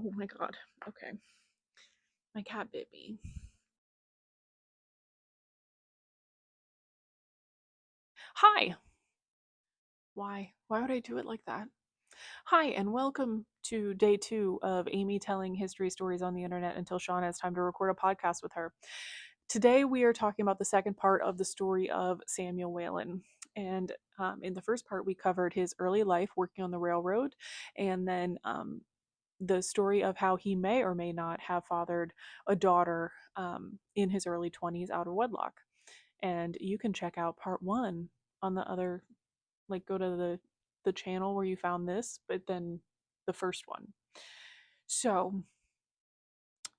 Oh my god. Okay. My cat bit me. Hi. Why? Why would I do it like that? Hi, and welcome to day 2 of Amy telling history stories on the internet until Sean has time to record a podcast with her. Today we are talking about the second part of the story of Samuel Whalen. And in the first part, we covered his early life working on the railroad, and then the story of how he may or may not have fathered a daughter in his early 20s out of wedlock. And you can check out part 1 on the other, like go to the channel where you found this, but then the first one. So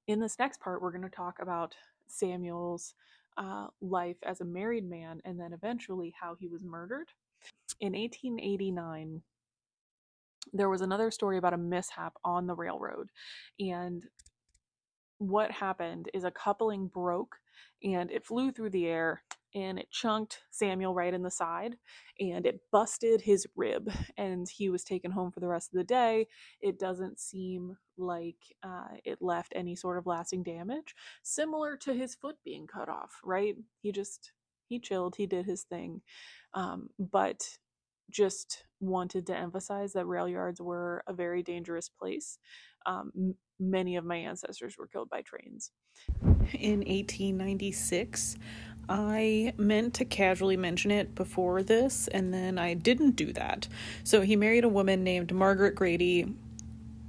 in this next part, we're going to talk about Samuel's life as a married man, and then eventually how he was murdered. In 1889, there was another story about a mishap on the railroad, and what happened is a coupling broke and it flew through the air and it chunked Samuel right in the side and it busted his rib, and he was taken home for the rest of the day. It doesn't seem like it left any sort of lasting damage, similar to his foot being cut off, right? He chilled, he did his thing, but just wanted to emphasize that rail yards were a very dangerous place. Many of my ancestors were killed by trains. In 1896, I meant to casually mention it before this, and then I didn't do that. So he married a woman named Margaret Grady.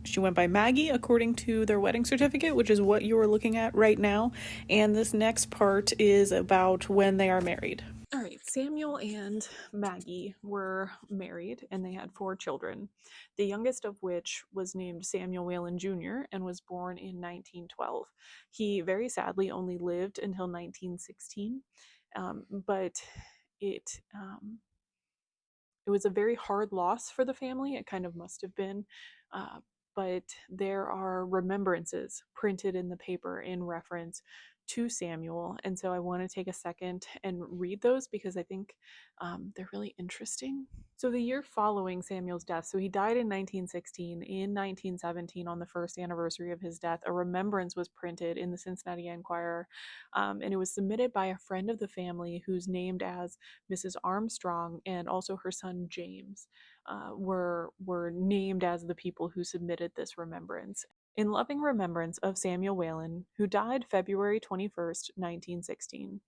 She went by Maggie according to their wedding certificate, which is what you are looking at right now. And this next part is about when they are married. All right, Samuel and Maggie were married and they had 4 children, the youngest of which was named Samuel Whalen Jr. and was born in 1912. He very sadly only lived until 1916, but it it was a very hard loss for the family. It kind of must have been. Uh, but there are remembrances printed in the paper in reference to Samuel. And so I want to take a second and read those because I think they're really interesting. So, the year following Samuel's death, so he died in 1916. In 1917, on the first anniversary of his death, a remembrance was printed in the Cincinnati Enquirer, and it was submitted by a friend of the family who's named as Mrs. Armstrong, and also her son James were named as the people who submitted this remembrance. In loving remembrance of Samuel Whalen, who died February 21st, 1916.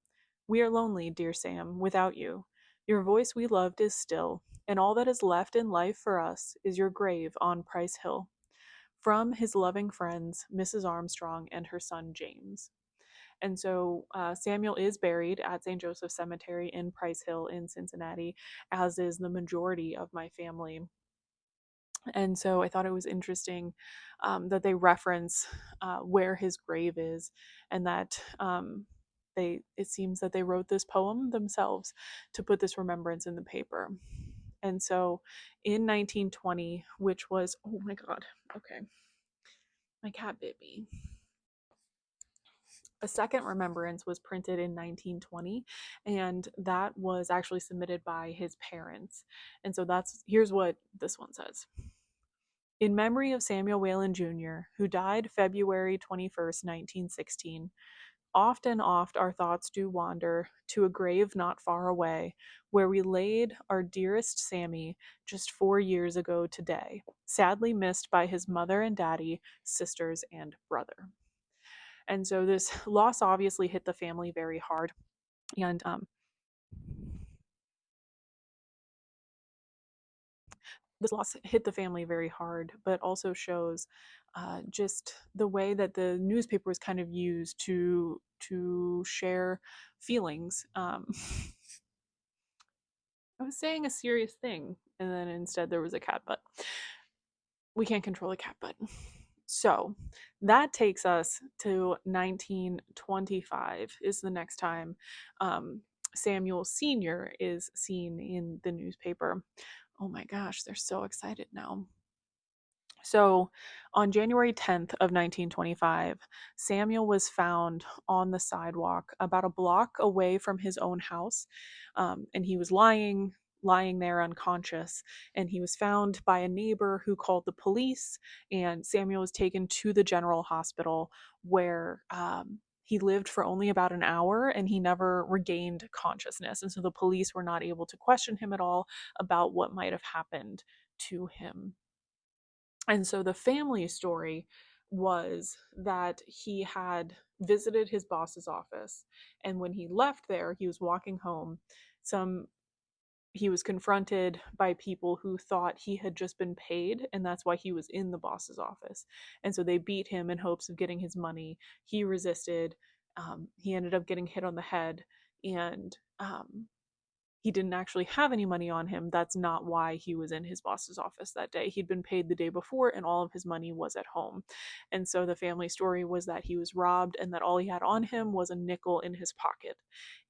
We are lonely, dear Sam, without you. Your voice we loved is still, and all that is left in life for us is your grave on Price Hill. From his loving friends, Mrs. Armstrong and her son James. And so Samuel is buried at St. Joseph Cemetery in Price Hill in Cincinnati, as is the majority of my family. And so I thought it was interesting that they reference where his grave is, and that it seems that they wrote this poem themselves to put this remembrance in the paper. And so in 1920, which was, oh my god, okay, my cat bit me. A second remembrance was printed in 1920, and that was actually submitted by his parents. And so here's what this one says. In memory of Samuel Whalen Jr., who died February 21st, 1916, oft and oft our thoughts do wander to a grave not far away, where we laid our dearest Sammy just 4 years ago today, sadly missed by his mother and daddy, sisters, and brother. And so this loss obviously hit the family very hard. And this loss hit the family very hard, but also shows just the way that the newspaper was kind of used to share feelings. I was saying a serious thing, and then instead there was a cat butt. We can't control a cat butt. So that takes us to 1925 is the next time Samuel Sr. is seen in the newspaper. Oh my gosh, they're so excited now. So on January 10th of 1925, Samuel was found on the sidewalk about a block away from his own house, and he was lying lying there unconscious, and he was found by a neighbor who called the police, and Samuel was taken to the general hospital where he lived for only about an hour and he never regained consciousness. And so the police were not able to question him at all about what might have happened to him. And so the family story was that he had visited his boss's office, and when he left there, he was walking home. Some he was confronted by people who thought he had just been paid, and that's why he was in the boss's office. And so they beat him in hopes of getting his money. He resisted. He ended up getting hit on the head, and he didn't actually have any money on him. That's not why he was in his boss's office that day. He'd been paid the day before, and all of his money was at home. And so the family story was that he was robbed and that all he had on him was a nickel in his pocket.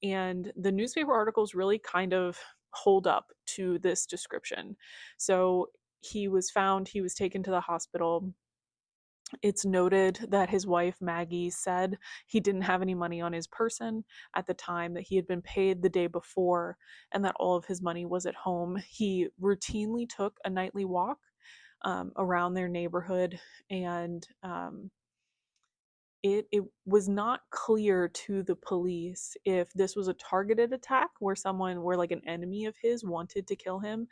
And the newspaper articles really kind of hold up to this description. So he was found, he was taken to the hospital. It's noted that his wife Maggie said he didn't have any money on his person at the time, that he had been paid the day before, and that all of his money was at home. He routinely took a nightly walk around their neighborhood, and it was not clear to the police if this was a targeted attack where like an enemy of his wanted to kill him,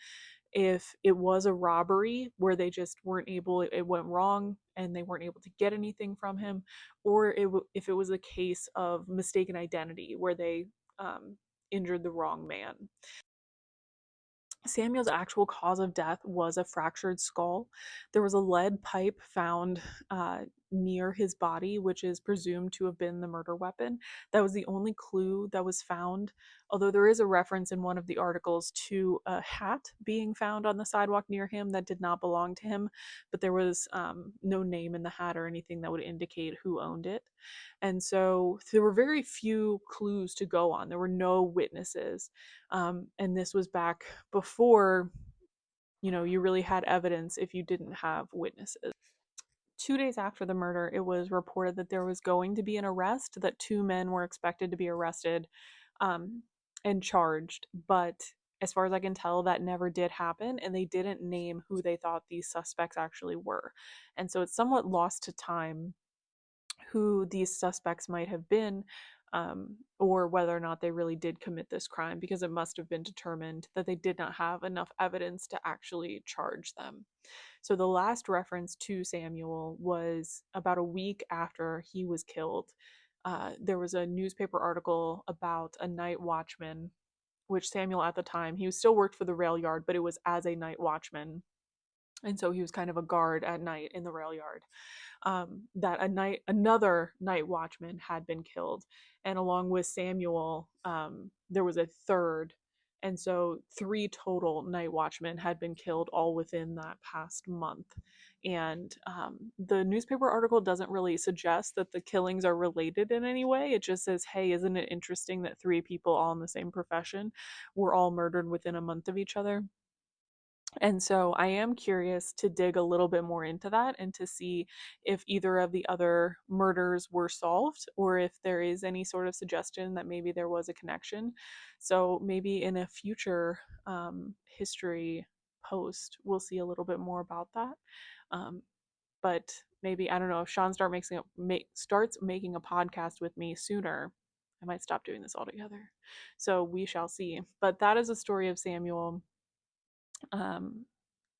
if it was a robbery where they just weren't able, it went wrong and they weren't able to get anything from him, or if it was a case of mistaken identity where they injured the wrong man. Samuel's actual cause of death was a fractured skull. There was a lead pipe found near his body, which is presumed to have been the murder weapon. That was the only clue that was found, although there is a reference in one of the articles to a hat being found on the sidewalk near him that did not belong to him, but there was no name in the hat or anything that would indicate who owned it. And so there were very few clues to go on. There were no witnesses. And this was back before, you really had evidence if you didn't have witnesses. 2 days after the murder, it was reported that there was going to be an arrest, that two men were expected to be arrested and charged. But as far as I can tell, that never did happen, and they didn't name who they thought these suspects actually were. And so it's somewhat lost to time who these suspects might have been, or whether or not they really did commit this crime, because it must have been determined that they did not have enough evidence to actually charge them. So the last reference to Samuel was about a week after he was killed. There was a newspaper article about a night watchman, which Samuel at the time, he still worked for the rail yard, but it was as a night watchman. And so he was kind of a guard at night in the rail yard. That another night watchman had been killed, and along with Samuel, there was a third, and so 3 total night watchmen had been killed all within that past month. And the newspaper article doesn't really suggest that the killings are related in any way. It just says, hey, isn't it interesting that 3 people all in the same profession were all murdered within a month of each other? And so I am curious to dig a little bit more into that and to see if either of the other murders were solved, or if there is any sort of suggestion that maybe there was a connection. So maybe in a future history post, we'll see a little bit more about that. Um, but maybe, I don't know, if Sean starts making a podcast with me sooner, I might stop doing this altogether. So we shall see. But that is a story of Samuel. Um,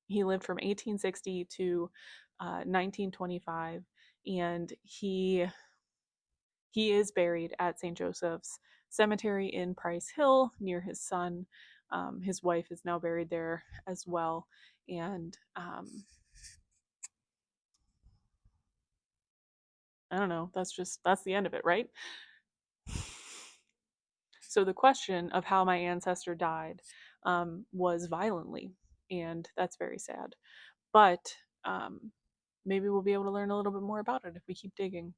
he lived from 1860 to 1925, and he is buried at St. Joseph's Cemetery in Price Hill near his son. His wife is now buried there as well, and I don't know. That's the end of it, right? So the question of how my ancestor died was violently, and that's very sad. But maybe we'll be able to learn a little bit more about it if we keep digging.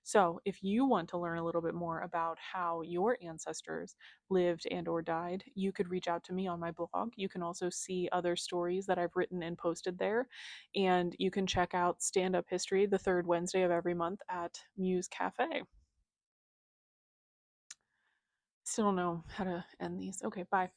So if you want to learn a little bit more about how your ancestors lived and or died, you could reach out to me on my blog. You can also see other stories that I've written and posted there. And you can check out Stand Up History the third Wednesday of every month at Muse Cafe. Still don't know how to end these. Okay, bye.